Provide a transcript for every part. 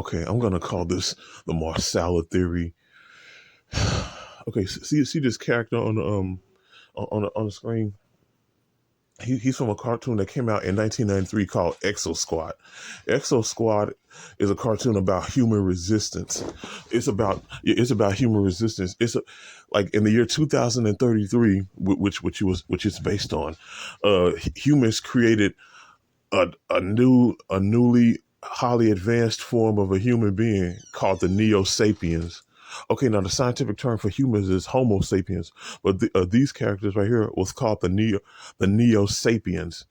Okay, I'm gonna call this the Marsala theory. Okay, see this character on the on the screen. He's from a cartoon that came out in 1993 called Exo-Squad. Exo-Squad is a cartoon about human resistance. It's about human resistance. Like in the year 2033, which it's based on. Humans created a newly highly advanced form of a human being called the Neo Sapiens. Okay, now the scientific term for humans is Homo sapiens, but these characters right here was called the Neo Sapiens,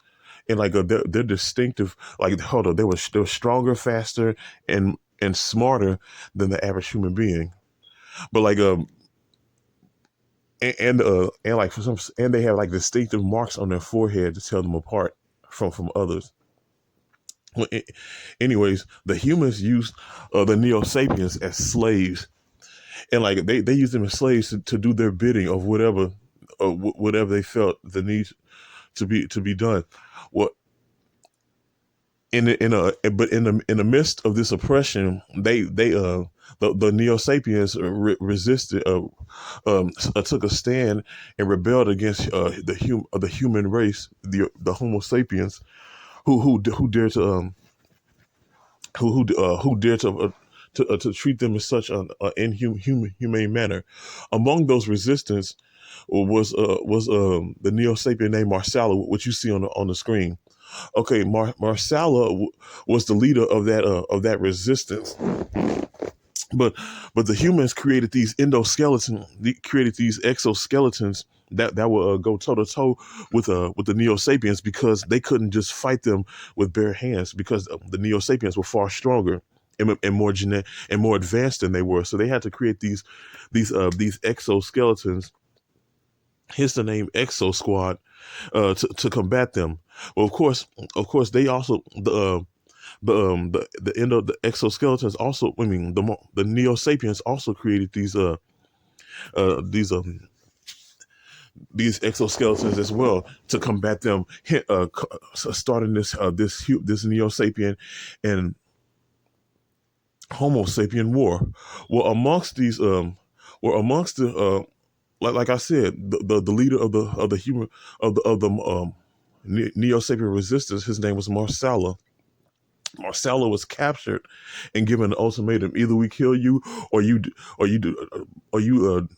and like they're distinctive. Like hold on, they were stronger, faster, and smarter than the average human being. But like and like for some, and they have like distinctive marks on their forehead to tell them apart from others. Well, anyways, the humans used the Neo Sapiens as slaves, and like they used them as slaves to do their bidding of whatever they felt the need to be done. Well, in the midst of this oppression, the Neo Sapiens resisted, took a stand and rebelled against the human race, the Homo sapiens, who dared to who dared to treat them in such an inhumane manner. Among those resistance was the Neo Sapien named Marsala, which you see on the screen. Okay, Marsala was the leader of that resistance, but the humans created these created these exoskeletons that will go toe to toe with the Neo Sapiens because they couldn't just fight them with bare hands because the Neo Sapiens were far stronger and more and more advanced than they were. So they had to create these exoskeletons. Hence the name Exo-Squad to combat them. Well, of course, they also the end of the exoskeletons also. I mean, the Neo Sapiens also created uh these um these exoskeletons as well to combat them. Starting this Neo Sapien and Homo Sapien war. Well, amongst the like I said, the leader of the human of the Neo Sapien resistance, his name was Marsala. Marcella was captured and given an ultimatum: either we kill you, or you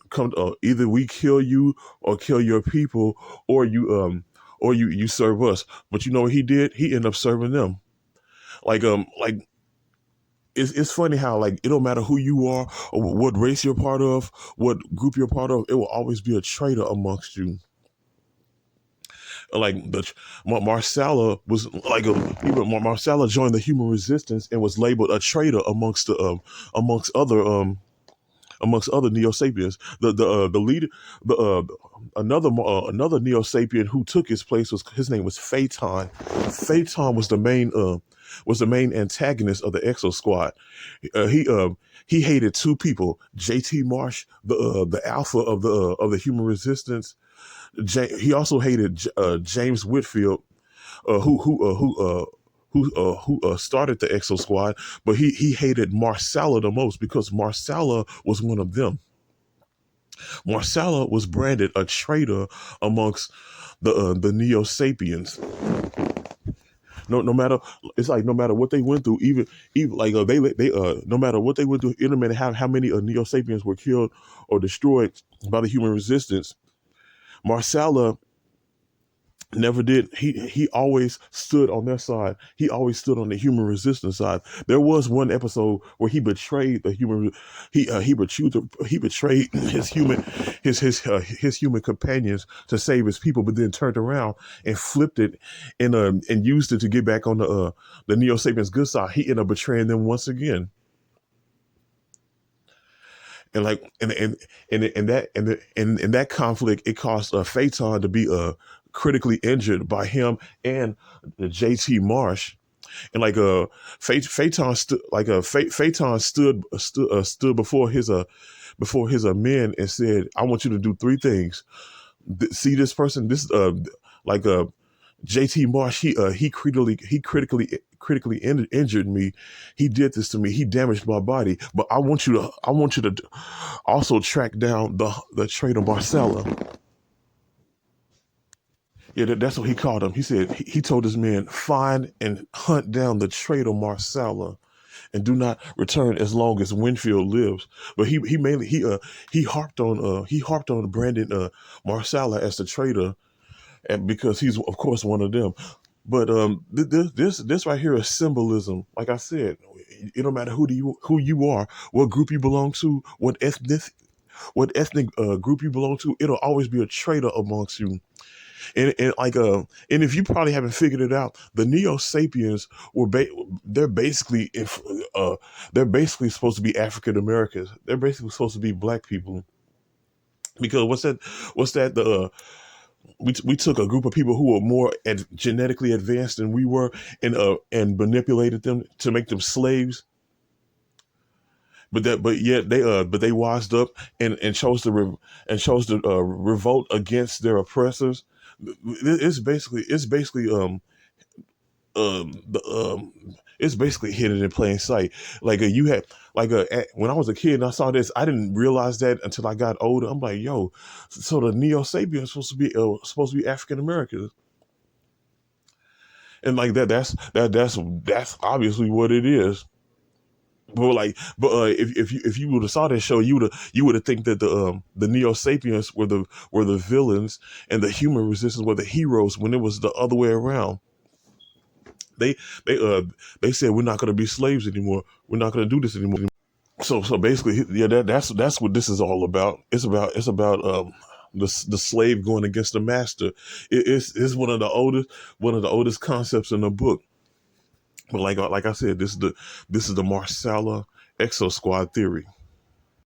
come. Either we kill you or kill your people, or you serve us. But you know what he did? He ended up serving them. Like it's funny how like it don't matter who you are or what race you're part of, what group you're part of. It will always be a traitor amongst you. Like Marsala was like Marsala joined the human resistance and was labeled a traitor amongst other amongst other Neo Sapiens. The leader, another Neo Sapien who took his place was his name was Phaeton. Phaeton was the main antagonist of the Exo Squad. He hated two people: J.T. Marsh, the alpha of the human resistance. He also hated James Whitfield, who started the Exo Squad, but he hated Marsala the most because Marsala was one of them. Marsala was branded a traitor amongst the Neo Sapiens. No matter, it's like no matter what they went through, even like they no matter what they went through, no matter how many Neo Sapiens were killed or destroyed by the human resistance, Marsala never did. He always stood on their side. He always stood on the human resistance side. There was one episode where he betrayed the human. He betrayed his human companions to save his people, but then turned around and flipped it and used it to get back on the Neo Sapiens good side. He ended up betraying them once again. And like and in that conflict, it caused Phaeton to be critically injured by him and J.T. Marsh. And like Phaeton stood Phaeton stood before his men and said, "I want you to do three things. See this person. This like JT Marsh, he injured me. He did this to me. He damaged my body. But I want you to also track down the traitor Marsala. Yeah, that's what he called him. He said he told his men, find and hunt down the traitor Marsala, and do not return as long as Winfield lives. But he mainly he harped on Brandon Marsala as the traitor, and because he's of course one of them. But this right here is symbolism. Like I said, it don't matter who you are, what group you belong to, what ethnic group you belong to. It'll always be a traitor amongst you. And if you probably haven't figured it out, the Neo Sapiens they're basically if they're basically supposed to be African Americans. They're basically supposed to be black people. Because what's that the we took a group of people who were more genetically advanced than we were, and manipulated them to make them slaves. But yet they wised up and chose to revolt against their oppressors. It's basically it's basically hidden in plain sight. Like you had when I was a kid and I saw this, I didn't realize that until I got older. I'm like, yo, so the Neo Sapiens supposed to be African Americans, and like that's obviously what it is. But if you would have saw that show, you would have think that the Neo Sapiens were the villains and the human resistance were the heroes when it was the other way around. They they uh they said we're not going to be slaves anymore. We're not going to do this anymore. So basically, yeah, that's what this is all about. It's about the slave going against the master. It's one of the oldest concepts in the book. But like I said, this is the Marsala Exo-Squad theory.